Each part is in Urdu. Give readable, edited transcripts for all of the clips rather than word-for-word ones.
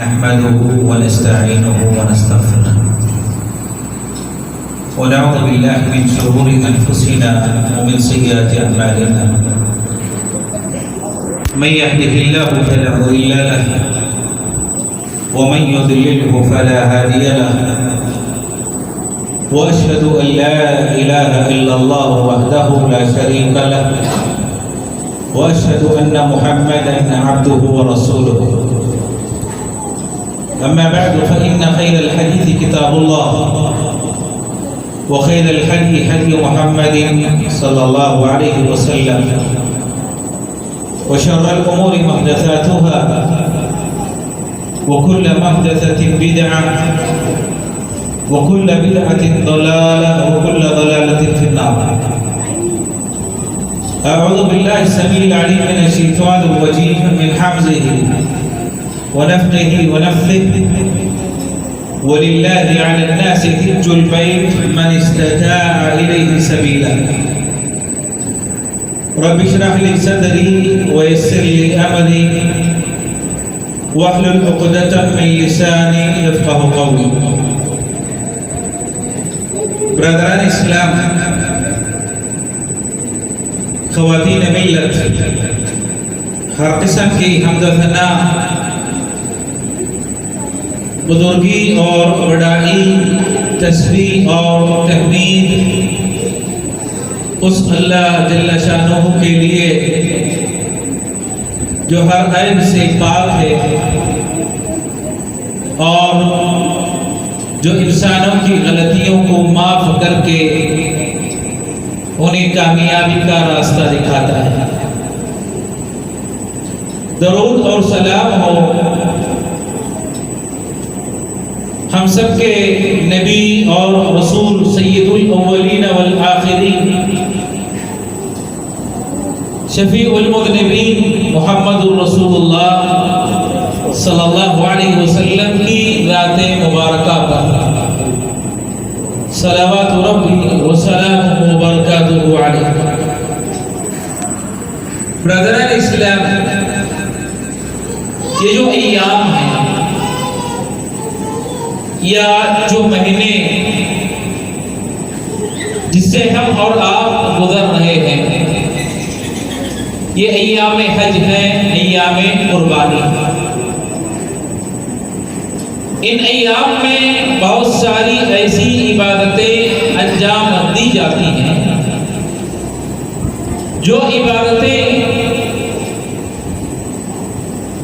نحمده ونستعينه ونستغفره ونعوذ بالله من شرور أنفسنا ومن سيئات أعمالنا من يهده الله فلا مضل له ومن يضلله فلا هادي له وأشهد أن لا إله إلا الله وحده لا شريك له وأشهد أن محمدا عبده ورسوله أما بعد فإن خير الحديث كتاب الله وخير الهدي هدي محمد صلى الله عليه وسلم وشر الأمور محدثاتها وكل محدثة بدعة وكل بدعة ضلالة وكل ضلالة في النار. أعوذ بالله السميع العليم من الشيطان الرجيم من حمزه ونفخه ونفثه ولله على الناس حج البيت من استطاع إليه سبيلا. رب اشرح لي صدري ويسر لي أمري واحلل عقدة من لساني يفقه قولي. برادران اسلام، خواتین ملت، ہر قسم کی حمد و ثنا بزرگی اور بڑائی، تسبیح اور تحمید اس اللہ جل شانہ کے لیے جو ہر عیب سے پاک ہے اور جو انسانوں کی غلطیوں کو معاف کر کے انہیں کامیابی کا راستہ دکھاتا ہے۔ درود اور سلام ہو ہم سب کے نبی اور رسول سید الاولین والآخرین شفیع المذنبین محمد الرسول اللہ صلی اللہ علیہ وسلم کی ذات مبارکہ پر صلوات ربی وسلامہ وبرکاتہ علیہ۔ برادران اسلام، یہ جو ایام ہیں یا جو مہینے جس سے ہم اور آپ گزر رہے ہیں، یہ ایام حج ہیں، ایام قربانی۔ ان ایام میں بہت ساری ایسی عبادتیں انجام دی جاتی ہیں جو عبادتیں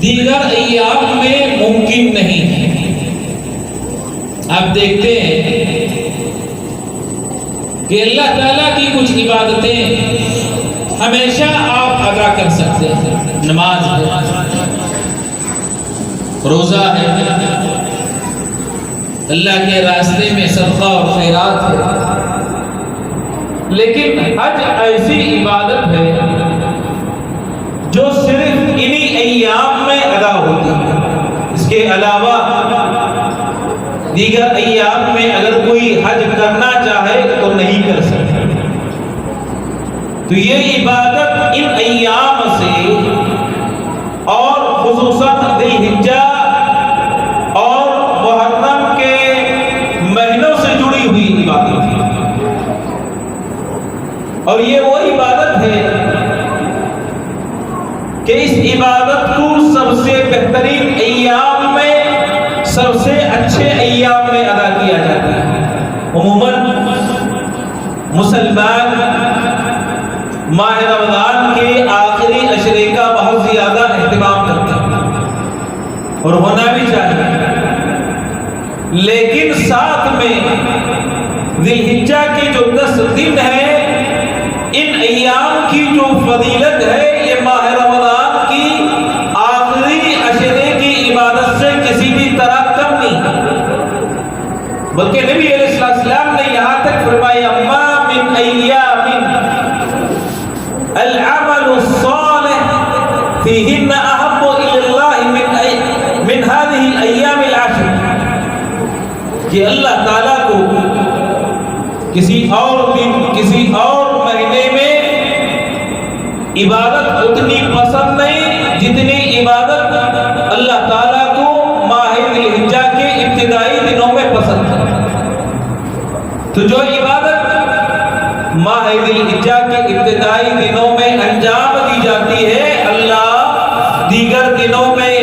دیگر ایام میں ممکن نہیں ہیں۔ آپ دیکھتے ہیں کہ اللہ تعالیٰ کی کچھ عبادتیں ہمیشہ آپ ادا کر سکتے ہیں، نماز ہے، روزہ ہے، اللہ کے راستے میں صدقہ اور خیرات ہے، لیکن حج ایسی عبادت ہے جو صرف انہی ایام میں ادا ہوتی ہے۔ اس کے علاوہ دیگر ایام میں اگر کوئی حج کرنا چاہے تو نہیں کر سکتا۔ تو یہ عبادت ان ایام سے اور خصوصاً ذی الحجہ اور محرم کے مہینوں سے جڑی ہوئی عبادت ہے، اور یہ وہ عبادت ہے کہ اس عبادت کو سب سے بہترین ایام میں، سب سے اچھے ایام میں ادا کیا جاتا ہے۔ عموماً مسلمان ماہ رمضان کے آخری عشرے کا بہت زیادہ اہتمام کرتے ہیں اور ہونا بھی چاہیے، لیکن ساتھ میں ذی الحجہ کے جو 10 دن ہیں، ان ایام کی جو فضیلت ہے یہ ماہ رمضان کی آخری عشرے کی عبادت سے کسی بھی طرح کم نہیں ہے، بلکہ نبی علیہ السلام نے یہاں تک فرمایا ما من ایام العمل الصالح فیہن احب الی اللہ من هذه الایام العشر، کہ اللہ تعالیٰ کو کسی اور دن، کسی اور مہینے میں عبادت اتنی پسند نہیں جتنی عبادت اللہ تعالیٰ کو ماہ ذی الحجہ کے ابتدائی دنوں میں انجام دی جاتی ہے، اللہ دیگر دنوں میں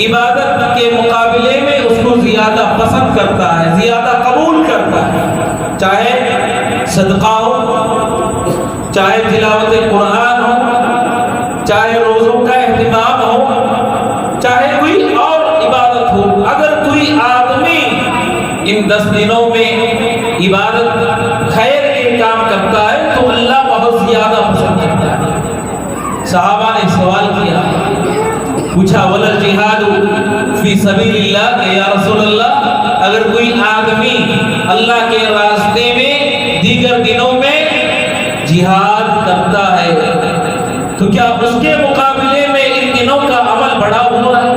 عبادت کے مقابلے میں اس کو زیادہ پسند کرتا ہے، زیادہ قبول کرتا ہے، چاہے صدقہ ہو، چاہے تلاوت قرآن ہو، چاہے روزوں کا اہتمام ہو، چاہے کوئی اور عبادت ہو۔ اگر کوئی آدمی ان 10 دنوں میں عبادت خیر کے کام کرتا ہے تو اللہ بہت زیادہ پسند کرتا ہے۔ صحابہ نے سوال کیا، پوچھا ولا الجہاد فی سبیل اللہ، کہ یا رسول اللہ اگر کوئی آدمی اللہ کے راستے میں دیگر دنوں میں جہاد کرتا ہے تو کیا اس کے مقابلے میں ان دنوں کا عمل بڑا ہوا ہے،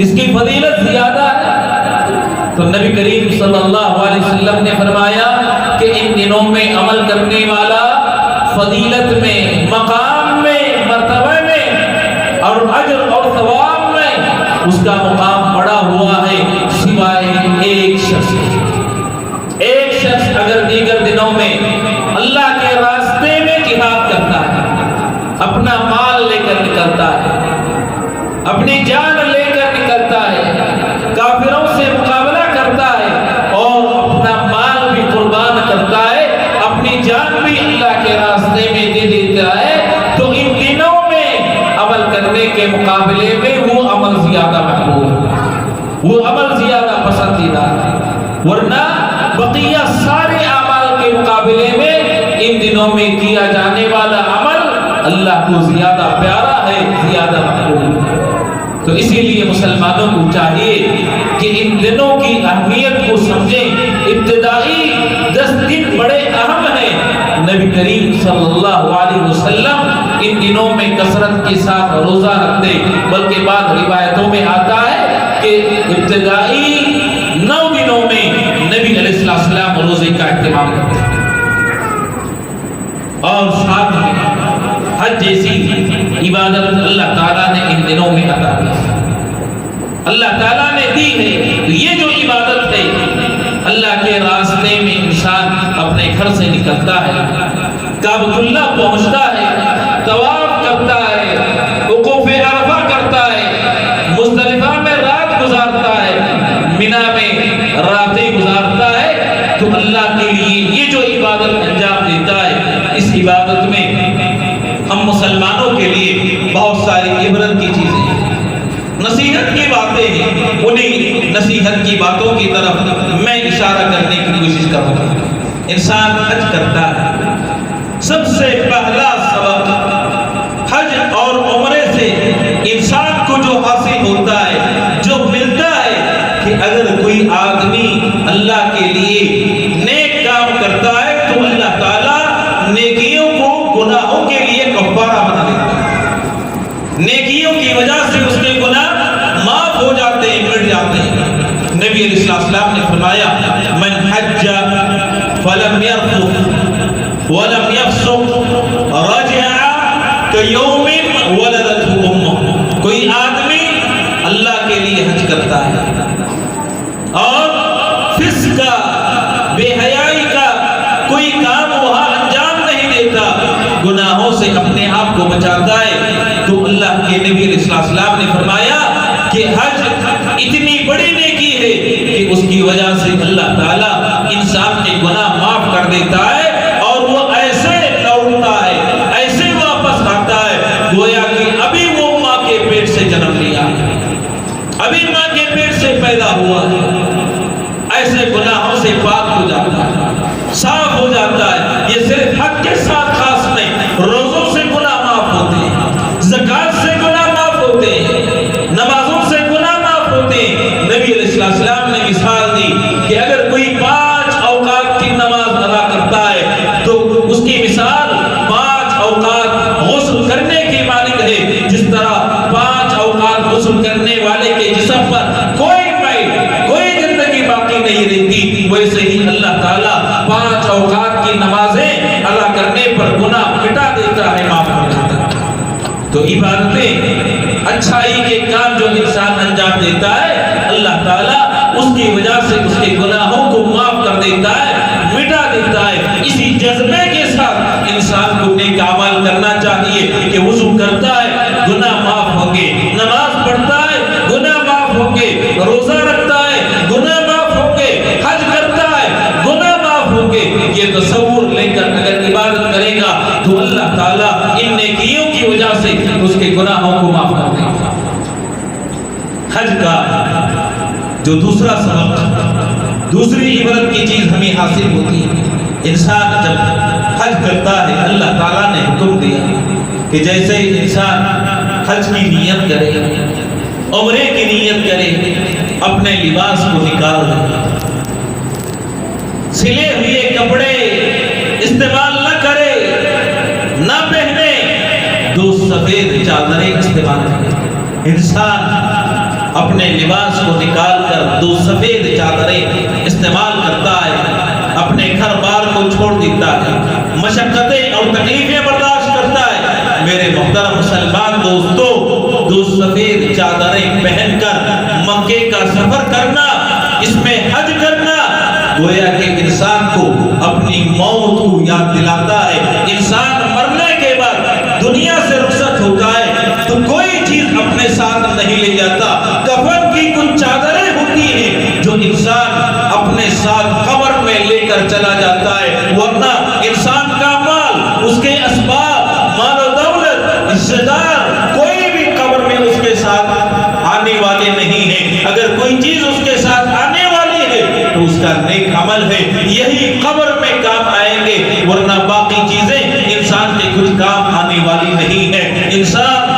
اس کی فضیلت زیادہ ہے؟ تو نبی کریم صلی اللہ علیہ وسلم نے فرمایا کہ ان دنوں میں عمل کرنے والا فضیلت میں، مقام میں، مرتبہ میں اور اجر اور ثواب میں اس کا مقام بڑا ہوا ہے، سوائے ایک شخص۔ ایک شخص اگر دیگر دنوں میں اللہ کے راستے میں جہاد کرتا ہے، اپنا مال لے کر نکلتا ہے، اپنی جان لے کر نکلتا ہے، کافروں سے مقابلہ کرتا ہے اور اپنا مال بھی قربان کرتا ہے، اپنی جان بھی اللہ کے راستے میں دے دیتا ہے، تو ان دنوں میں عمل کرنے کے مقابلے میں وہ عمل زیادہ محبوب ہے، وہ عمل زیادہ پسندیدہ ہے۔ ورنہ بقیہ سارے اعمال کے مقابلے میں ان دنوں میں کیا جانے والا عمل اللہ کو زیادہ پیارا ہے، زیادہ محبوب ہے۔ تو اسی لیے مسلمانوں کو چاہیے کہ ان دنوں کی اہمیت کو سمجھیں۔ ابتدائی 10 دن بڑے اہم ہیں۔ نبی کریم صلی اللہ علیہ وسلم ان دنوں میں کثرت کے ساتھ روزہ رکھتے، بلکہ بعض روایتوں میں آتا ہے کہ ابتدائی 9 دنوں میں نبی علیہ السلام روزے کا اہتمام کرتے اور ساتھ میں حج جیسی عبادت اللہ تعالیٰ نے ان دنوں میں عطا کی، اللہ تعالیٰ نے دی ہے۔ تو یہ جو عبادت ہے، اللہ کے راستے میں انسان اپنے گھر سے نکلتا ہے، کعبۃ اللہ پہنچتا ہے، طواف کرتا ہے، وقوف عرفہ کرتا ہے، مزدلفہ میں رات گزارتا ہے، منی میں راتیں گزارتا ہے، تو اللہ کے لیے یہ جو عبادت انجام دیتا ہے، اس عبادت میں ہم مسلمانوں کے لیے بہت ساری عبرت کی چیزیں ہیں، نصیحت کی باتیں ہیں۔ انہیں نصیحت کی باتوں کی طرف میں اشارہ کرنے کی کوشش کروں گا۔ انسان حج کرتا ہے، سب سے پہلا سبق حج اور عمرے سے انسان کو جو حاصل ہوتا ہے، جو ملتا ہے، کہ اگر کوئی آدمی اللہ کے لیے نیک کام کرتا ہے تو اللہ تعالیٰ نیکیوں کو گناہوں کے لیے کفارہ بنا دیتا ہے، نیکیوں کی وجہ سے اس کے گناہ معاف ہو جاتے ہیں، مٹ جاتے ہیں۔ نبی علیہ السلام نے فرمایا من حج فلم يرفث ولم يفسق رجع كيوم ولدته امه۔ کوئی آدمی اللہ کے لیے حج کرتا ہے اور فسق کا، بے حیائی کا کوئی کام وہاں انجام نہیں دیتا، گناہوں سے اپنے آپ کو بچاتا ہے، تو اللہ کے نبی علیہ السلام نے فرمایا کہ حج اتنی بڑی نیکی ہے کہ اس کی وجہ سے اللہ تعالیٰ انسان کے گناہ معاف کر دیتا ہے اور وہ ایسے لوٹتا ہے، ایسے واپس آتا ہے گویا کہ ابھی وہ ماں کے پیٹ سے جنم لیا ہے، ابھی ماں کے پیٹ سے پیدا ہوا ہے، ایسے گناہوں سے پاک ہو جاتا ہے، صاف ہو جاتا ہے۔ یہ صرف حج کے ساتھ خاص نہیں، روزوں سے گناہ معاف ہوتے ہیں، زکوٰۃ سے گناہ معاف ہوتے ہیں، نمازوں سے گناہ معاف ہوتے ہیں۔ نبی علیہ السلام نے مثال دی کہ اگر کوئی 5 اوقات کی نماز ادا کرتا ہے تو اس کی مثال 5 اوقات غسل کرنے کی مانند ہے، جس طرح 5 اوقات غسل کرنے والے کے جسم پر کوئی میل، کوئی گندگی باقی نہیں رہتی، ویسے ہی اللہ تعالیٰ 5 اوقات کی نمازیں ادا کرنے پر گناہ مٹا دیتا ہے، معاف کر دیتا ہے۔ تو عبادتیں، اچھائی کے کام جو انسان انجام دیتا ہے، اللہ تعالیٰ اس کی وجہ سے اس کے گناہوں کو معاف کر دیتا ہے، مٹا دیتا ہے۔ اسی جذبے کے ساتھ انسان کو نیک اعمال کرنا چاہیے کہ وضو کرتا ہے گناہ معاف ہوں گے، نماز پڑھتا ہے گناہ معاف ہوں گے، روزہ رکھتا ہے گناہ معاف ہوں گے، حج کرتا ہے گناہ معاف ہوں گے۔ یہ تصور لے کر اگر عبادت کرے گا تو اللہ تعالیٰ ان نیکیوں کی وجہ سے اس کے گناہوں کو معاف کر دے گا۔ حج کا جو دوسرا سبق، دوسری عبرت کی چیز ہمیں حاصل ہوتی ہے، انسان جب حج کرتا ہے اللہ تعالیٰ نے حکم دیا کہ جیسے انسان حج کی نیت کرے، عمرے کی نیت کرے، اپنے لباس کو نکال دے، سلے ہوئے کپڑے استعمال نہ کرے، نہ پہنے، دو سفید چادریں استعمال کرے۔ انسان اپنے لباس کو نکال کر دو سفید چادریں استعمال کرتا ہے، اپنے گھر بار کو چھوڑ دیتا ہے، مشقتیں اور تکلیفیں برداشت کرتا ہے۔ میرے محترم مسلمان دوستو، دو سفید چادریں پہن کر مکے کا سفر کرنا، اس میں حج کرنا، گویا کہ انسان کو اپنی موت کو یاد دلاتا ہے۔ انسان مرنے کے بعد دنیا سے رخصت ہوتا ہے تو کوئی چیز اپنے ساتھ نہیں لے جاتا، کفن کی کچھ چادریں ہوتی ہیں جو انسان اپنے ساتھ قبر میں لے کر چلا جاتا ہے، ورنہ انسان کا مال، اس کے اسباب، مال و دولت، رشتہ دار، کوئی بھی قبر میں اس کے ساتھ آنے والے نہیں ہیں۔ اگر کوئی چیز اس کے ساتھ آنے والی ہے تو اس کا نیک عمل ہے، یہی قبر میں کام آئیں گے، ورنہ باقی چیزیں انسان کے کچھ کام آنے والی نہیں ہے۔ انسان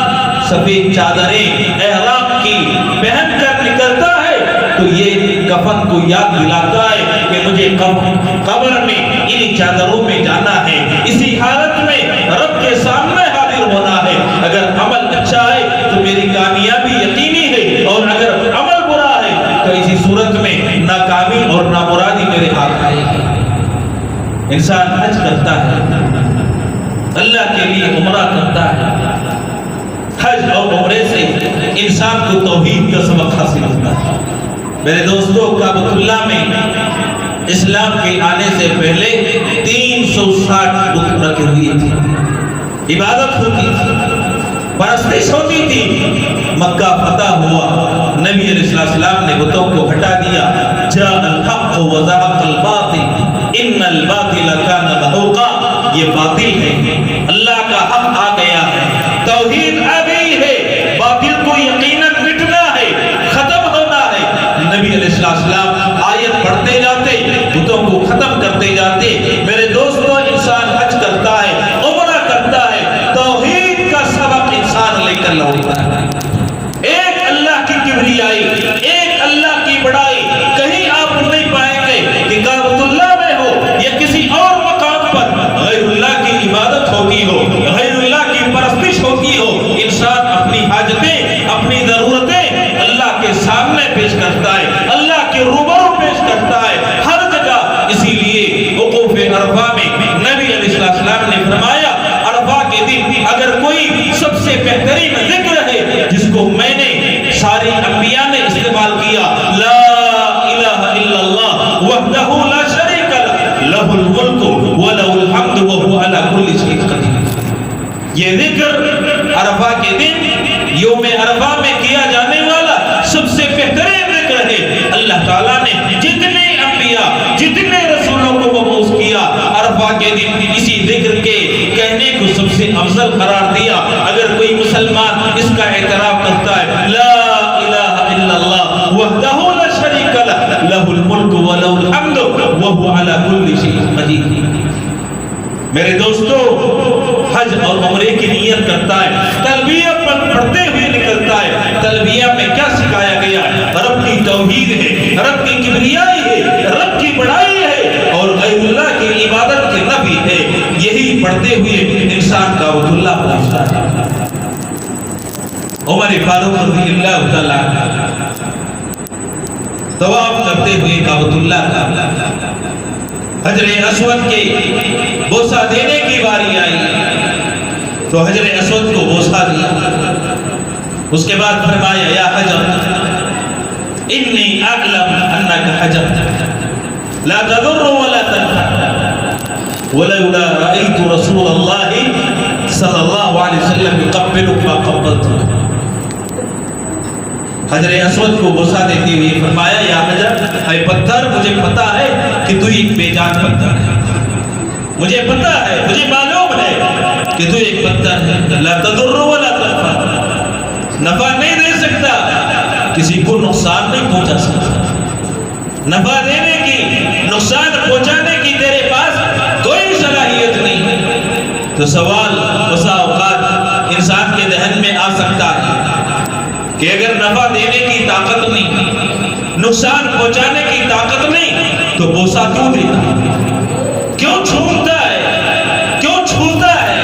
سفید چادریں احرام کی پہن کر نکلتا ہے تو یہ کفن کو یاد دلاتا ہے کہ مجھے قبر میں انہی چادروں میں جانا ہے، اسی حالت میں رب کے سامنے حاضر ہونا ہے۔ اگر عمل اچھا ہے تو میری کامیابی یقینی ہے، اور اگر عمل برا ہے تو اسی صورت میں ناکامی اور نامرادی میرے ہاتھ آئے گی۔ انسان حج کرتا ہے، اللہ کے لیے عمرہ کرتا ہے، حج اور عمرے سے انسان کو توحید کا سبق حاصل ہوتا ہے۔ میرے دوستو، کعبۃ اللہ میں اسلام کے آنے سے پہلے 360 بت رکھے ہوئے تھے، عبادت ہوتی تھی، پرستش ہوتی تھی۔ مکہ فتح ہوا، نبی علیہ السلام نے بتوں کو ہٹا دیا، جاء الحق وزهق الباطل ان الباطل كان زهوقا، یہ باطل ہے، اللہ کا حق آ گیا ہے، توحید آ گئی ہے، باطل کو یقیناً مٹنا ہے، ختم ہونا ہے۔ نبی علیہ السلام آیت پڑھتے جاتے، بتوں کو ختم کرتے جاتے۔ میرے دوستو، انسان حج کرتا ہے، عمرہ کرتا ہے، توحید کا سبق انسان لے کر لوٹتا ہے۔ ایک اللہ کی کبریائی، ایک اللہ کی بڑائی کہیں آپ نہیں پائیں گے کہ کعبۃ اللہ میں ہو یا کسی اور مقام پر غیر اللہ کی عبادت ہوتی ہو، غیر اللہ کی پرستش ہوتی ہو۔ انسان اپنی حاجتیں، اپنی ضرورتیں اللہ کے سامنے پیش کرتا ہے، اللہ کے روبرو پیش کرتا ہے ہر جگہ۔ اسی لیے وقوف عرفہ میں نبی علیہ السلام نے فرمایا، عرفہ کے دن اگر کوئی سب سے بہترین ذکر ہے جس کو میں نے ساری انبیاء نے استعمال کیا، لا الہ الا اللہ وحدہ لا شریک لہ لہ الملک ولہ الحمد وہو علی کل شیء قدیر۔ یہ ذکر عرفہ کے دن یوم عرفہ میں کیا جانے والا سب سے بہترین ذکر ہے۔ اللہ تعالیٰ نے جتنے انبیاء، جتنے رسولوں کو مبعوث کیا، عرفہ کے دن اسی ذکر کے کہنے کو سب سے افضل قرار دیا۔ اگر کوئی مسلمان اس کا اعتراف کرتا ہے، لا الہ الا اللہ وحدہ لا شریک لہ لہ الملک ولہ الحمد وہو علی کل شیء قدیر، میرے دوستو، حج اور عمرے کی نیت کرتا ہے، تلبیہ پڑھتے ہوئے نکلتا ہے۔ تلبیہ میں کیا سکھایا گیا؟ رب کی توحید ہے، رب کی کبریائی ہے، رب کی بڑائی ہے، اور غیر اللہ کی عبادت کی نفی ہے۔ یہی پڑھتے ہوئے انسان کعبۃ اللہ پہنچتا ہے۔ عمر فاروق رضی اللہ تعالیٰ طواف کرتے ہوئے کعبۃ اللہ کا حجر اسود کے بوسہ دینے کی باری آئی تو حجر اسود کو بوسہ دیا، اس کے بعد فرمایا، یا حجر انی اعلم انک حجر لا تضر ولا تنفع، ولولا رأيت رسول الله صلی اللہ علیہ وسلم يقبلك ما قبلتك. حجر اسود کو بوسہ دیتے ہوئے فرمایا یا حجر اے پتھر مجھے پتا ہے کہ تو ایک بے جان پتھر ہے، مجھے پتا ہے، مجھے معلوم ہے کہ تو ایک پتھر ہے، لا تضر ولا تنفع، نفع نہیں دے سکتا، کسی کو نقصان نہیں پہنچا سکتا، نفع دینے کی نقصان پہنچانے کی تیرے پاس کوئی صلاحیت نہیں ہے. تو سوال بسا اوقات انسان کے ذہن میں آ سکتا ہے کہ اگر نفع دینے کی طاقت نہیں، نقصان پہنچانے کی طاقت نہیں، تو بوسہ کیوں دیتا، کیوں چھوڑتا ہے، کیوں چھوتا ہے،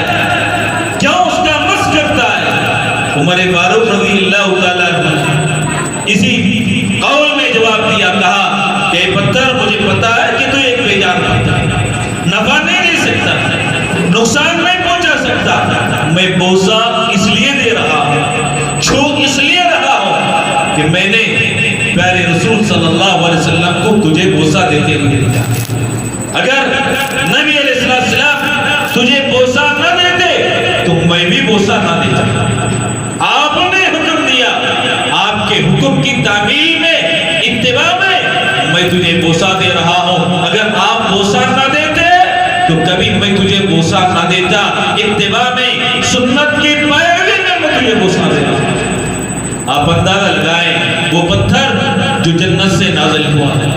کیوں اس کا مس کرتا ہے. عمر فاروق رضی اللہ تعالیٰ عنہ اسی قول میں جواب دیا، کہا کہ پتھر مجھے پتا ہے کہ تو ایک بے جان پتھر ہے، نفع نہیں دے سکتا، نقصان نہیں پہنچا سکتا، میں بوسہ اس لیے دے رہا ہوں، چھوٹ اس لیے رہا ہوں کہ میں نے پیارے رسول صلی اللہ علیہ وسلم کو تجھے بوسہ دیتے ہوئے دیکھا. اگر نبی علیہ السلام تجھے بوسہ نہ دیتے تو میں بھی بوسہ نہ دیتا. آپ نے حکم دیا، آپ کے حکم کی تعمیل میں، اتباع میں تجھے بوسہ دے رہا ہوں. اگر آپ بوسہ نہ دیتے تو کبھی میں تجھے بوسہ نہ دیتا. اتباع میں، سنت کی پیروی میں تجھے بوسہ دے رہا ہوں. آپ اندازہ لگائیں وہ پتھر جو جنت سے نازل ہوا ہے،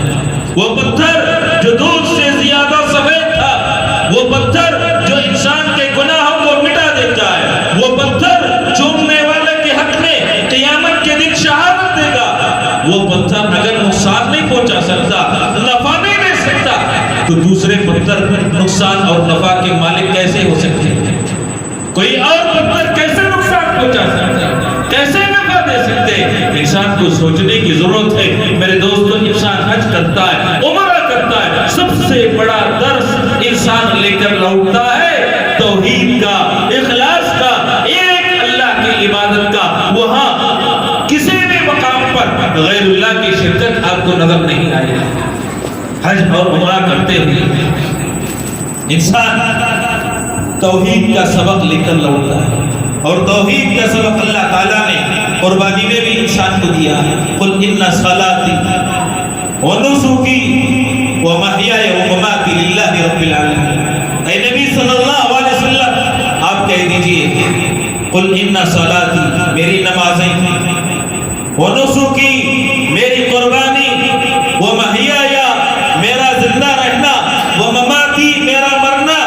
وہ پتھر جو دودھ سے زیادہ سفید تھا، وہ پتھر جو انسان کے گناہوں کو مٹا دیتا ہے، وہ پتھر چومنے والے کے حق میں قیامت کے دن شہادت دے گا. وہ پتھر اگر نقصان نہیں پہنچا سکتا، نفع نہیں دے سکتا، تو دوسرے پتھر نقصان اور نفع کے مالک کیسے ہو سکتے ہیں؟ کوئی اور پتھر کیسے نقصان پہنچا سکتا ہے، کیسے نفع دے سکتے ہیں؟ انسان کو سوچنے کی ضرورت ہے. میرے دوستو، انسان حج کرتا ہے، عمرہ کرتا ہے، سب سے بڑا درس انسان لے کر لوٹتا ہے توحید کا، اخلاص کا، ایک اللہ کی عبادت کا. وہاں کسی بھی مقام پر غیر اللہ کی شرکت آپ کو نظر نہیں آئے گا. حج اور عمرہ کرتے ہوئے انسان توحید کا سبق لے کر لوٹتا ہے، اور توحید کا سبق اللہ تعالیٰ نے قربانی میں بھی انسان کو دیا ہے. قل ان صلاتی ونسکی ومحیای ومماتی للہ رب العالمین. اے نبی صلی اللہ علیہ وسلم آپ کہہ دیجئے قل ان صلاتی میری نمازیں، ونسکی میری قربانی، ومحیای میرا زندہ رہنا، ومماتی میرا مرنا،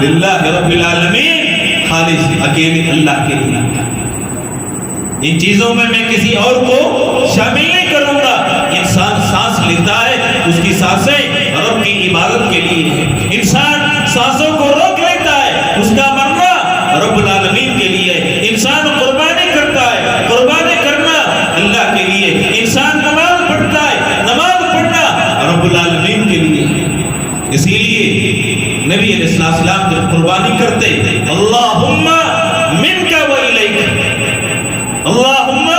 للہ رب العالمین خالص اکیلے اللہ کے لیے. ان چیزوں میں کسی اور کو شامل نہیں کروں گا. انسان سانس لیتا ہے، اس کی سانسیں رب کی عبادت کے لیے ہے. انسان سانسوں کو روک لیتا ہے، اس کا مرنا رب العالمین کے لیے. انسان قربانی کرتا ہے، قربانی کرنا اللہ کے لیے. انسان نماز پڑھتا ہے، نماز پڑھنا رب العالمین کے لیے. اسی لیے نبی علیہ السلام جب قربانی کرتے، اللہم منک و الیک، اللہم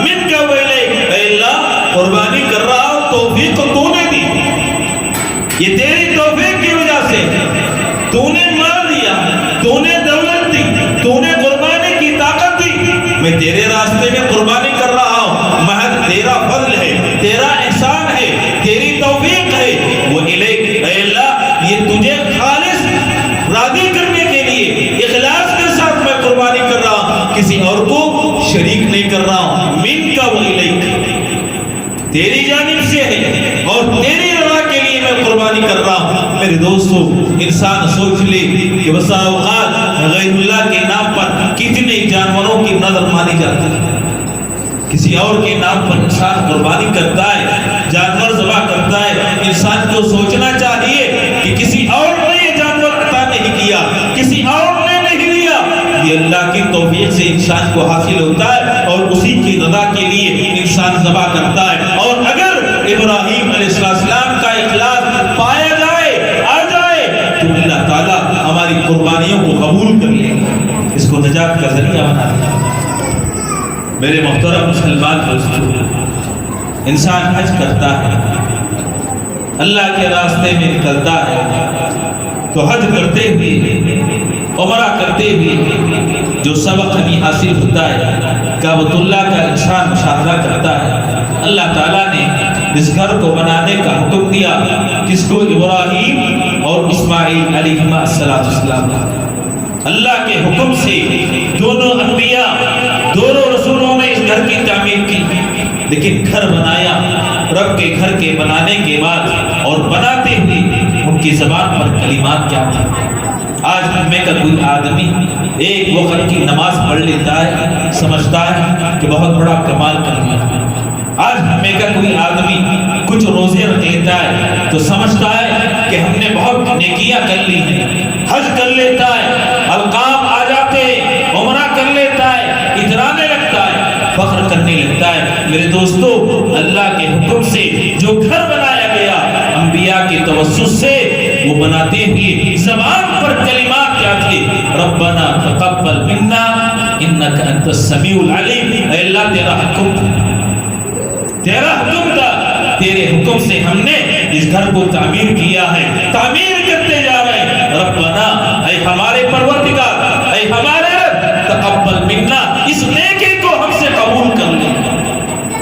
منک و الیک، اے اللہ قربانی کر رہا ہوں، توفیق تو نے دی، یہ تیری توفیق کی وجہ سے. تو نے مال دیا، تو نے دولت دی، تو نے قربانی کی طاقت دی، میں تیرے راستے میں قربانی کر رہا ہوں. محض تیرا فضل ہے، تیرا احسان ہے، تیری توفیق ہے. وہ الیک، اے اللہ یہ تجھے خالص راضی کرنے کے لیے اخلاص کے ساتھ میں قربانی کر رہا ہوں، کسی اور کو شریک نہیں کر رہا ہوں. منک و الیک، تیری جانب سے ہے اور تیری رضا کے لیے میں قربانی کر رہا ہوں. میرے دوستو، انسان سوچ لے کہ بسا اوقات غیر اللہ کے نام پر کتنے جانوروں کی نظر مانی جاتی ہے. کسی اور کے نام پر انسان قربانی کرتا ہے، جانور ذبح کرتا ہے. انسان کو سوچنا چاہیے کہ کسی اور نے یہ جانور عطا نہیں کیا، کسی اور نے نہیں لیا. یہ اللہ کی توفیق سے انسان کو حاصل ہوتا ہے اور اسی کی رضا کے لیے انسان ذبح کرتا ہے. اور اگر ابراہیم علیہ السلام کا اخلاص پایا جائے، آ جائے، تو اللہ تعالیٰ ہماری قربانیوں کو قبول کر لے گا، اس کو نجات کا ذریعہ بنا دے گا. میرے محترم مسلمان دوستو، انسان حج کرتا ہے، اللہ کے راستے میں نکلتا ہے، تو حج کرتے ہوئے عمرہ کرتے ہوئے جو سبق ہمیں حاصل ہوتا ہے کعبۃ اللہ کا انسان مشاہدہ کرتا ہے اللہ تعالیٰ نے اس گھر کو بنانے کا حکم دیا کس کو ابراہیم اور اسماعیل علیہ السلام اللہ کے حکم سے دونوں انبیاء دونوں رسولوں نے اس گھر کی تعمیر کی لیکن گھر بنایا رب کے گھر کے بنانے کے بعد اور بناتے ہوئے ان کی زبان پر کلمات کیا تھا آج ہم میں کا کوئی آدمی ایک وقت کی نماز پڑھ لیتا ہے سمجھتا ہے کہ بہت بڑا کمال کر لیا آج ہم میں کا کوئی آدمی کچھ روزے رکھ لیتا ہے تو سمجھتا ہے کہ ہم نے بہت نیکیاں کر لی ہیں حج کر لیتا ہے القاب آ جاتے عمرہ کر لیتا ہے اترانے لگتا ہے فخر کرنے لگتا ہے میرے دوستو اللہ کے حکم سے جو گھر بنایا گیا انبیاء کے توسط سے وہ بناتے ہوئے زبان پر کلمات کیا تھے ربنا تقبل منا انک انت السمیع العلیم اے اللہ تیرا حکم تھا تیرے حکم سے ہم نے اس گھر کو تعمیر کیا ہے تعمیر کرتے جا رہے ہیں ربنا اے ہمارے پروردگار اے ہمارے رب تقبل منا اس نیکی کو ہم سے قبول کر لے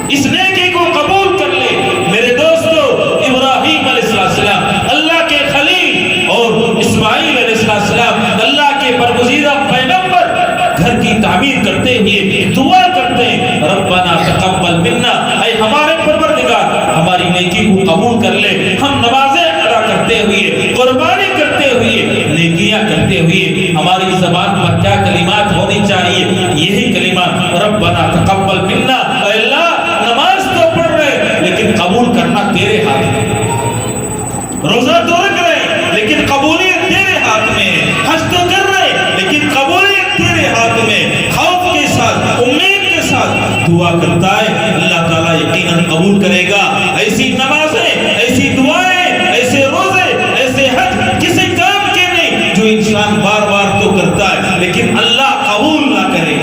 اس نیکی کو قبول کر لے میرے دوستو ابراہیم علیہ السلام اللہ کے خلیل اور اسماعیل علیہ السلام اللہ کے برگزیدہ پیغمبر گھر کی تعمیر کرتے ہوئے دعا کرتے ہیں ربنا تقبل منا اے ہمارے پروردگار ہماری نیکی کو قبول کر لے ہم نمازیں ادا کرتے ہوئے قربانی کرتے ہوئے نیکیاں کرتے ہوئے ہماری زبان پر کیا کلمات ہونی چاہیے یہی کلمات ربنا تقبل منا اے اللہ نماز تو پڑھ رہے لیکن قبول کرنا تیرے ہاتھ میں روزہ تو رکھ رہے لیکن قبولیت تیرے ہاتھ میں ہے حج تو کر رہے لیکن قبولیت تیرے ہاتھ میں خوف کے ساتھ امید کے ساتھ دعا کرتا ہے اللہ تعالیٰ یقیناً قبول کرے گا ایسی نمازیں ایسی دعائیں ایسے روزے ایسے حج کسی کام کے نہیں جو انسان بار بار تو کرتا ہے لیکن اللہ قبول نہ کرے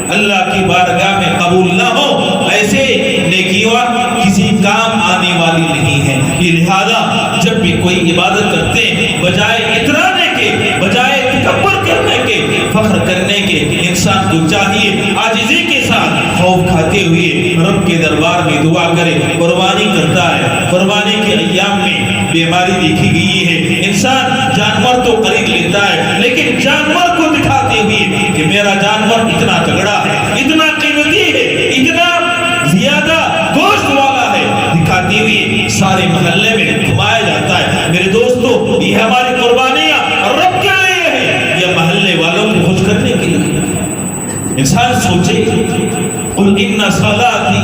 اللہ کی بارگاہ میں قبول نہ ہو ایسے نیکیاں کسی کام آنے والی نہیں ہے یہ لہذا جب بھی کوئی عبادت کرتے ہیں بجائے اترانے کے بجائے تکبر کرنے کے فخر کرنے کے انسان کو چاہیے عاجزی کے ساتھ خوف کھاتے ہوئے رب کے دربار میں دعا کرے قربانی کرتا ہے قربانی کے ایام میں بیماری دیکھی گئی ہے انسان جانور تو خرید لیتا ہے لیکن جانور کو دکھاتے ہوئے کہ میرا جانور اتنا تگڑا ہے اتنا قیمتی ہے اتنا زیادہ گوشت والا ہے دکھاتے ہوئے سارے محلے میں گھمایا جاتا ہے میرے دوستو یہ ہماری قربانیاں رب کے لیے ہے یا محلے والوں کو خوش کرنے کے لیے انسان سوچے قل ان صلاتی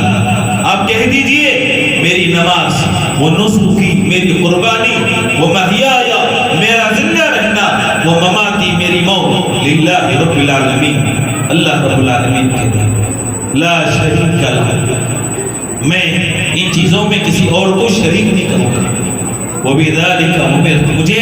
آپ کہہ دیجئے میری نماز وہ نسکی میری قربانی وہ محیایا میرا زندہ رہنا وہ مماتی میری موت للہ رب العالمین اللہ رب العالمین کے لا شریک لہ میں ان چیزوں میں کسی اور کو شریک نہیں کروں گا وبذالک امرت مجھے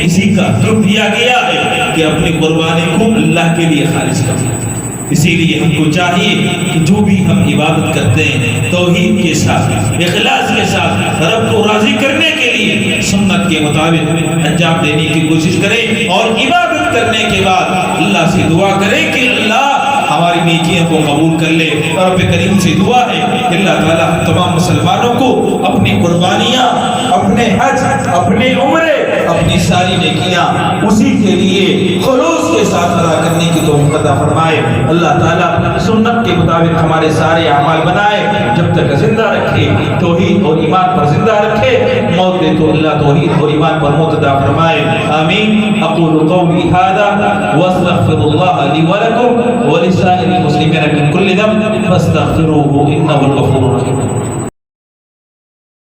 اسی کا حکم دیا گیا ہے کہ اپنی قربانی کو اللہ کے لیے خالص کروں اسی لیے ہم کو چاہیے کہ جو بھی ہم عبادت کرتے ہیں توحید کے ساتھ اخلاص کے ساتھ رب کو راضی کرنے کے لیے سنت کے مطابق انجام دینے کی کوشش کریں اور عبادت کرنے کے بعد اللہ سے دعا کریں کہ اللہ ہماری نیکیوں کو قبول کر لے اور رب کریم سے دعا ہے کہ اللہ تعالیٰ تمام مسلمانوں کو اپنی قربانیاں اپنے حج اپنے عمرے اپنی ساری نیکیاں اسی کے لیے خلوص کے ساتھ ادا کرنے کی توفیق عطا فرمائے اللہ تعالیٰ سنت کے مطابق ہمارے سارے اعمال بنائے جب تک زندہ رکھے توحید اور ایمان پر زندہ رکھے موت دے تو اللہ توحید اور ایمان پر موت عطا فرمائے آمین اقول قولی ھذا واستغفر اللہ لی ولکم ولسائر المسلمین من کل ذنب فاستغفروه انه الغفور الرحیم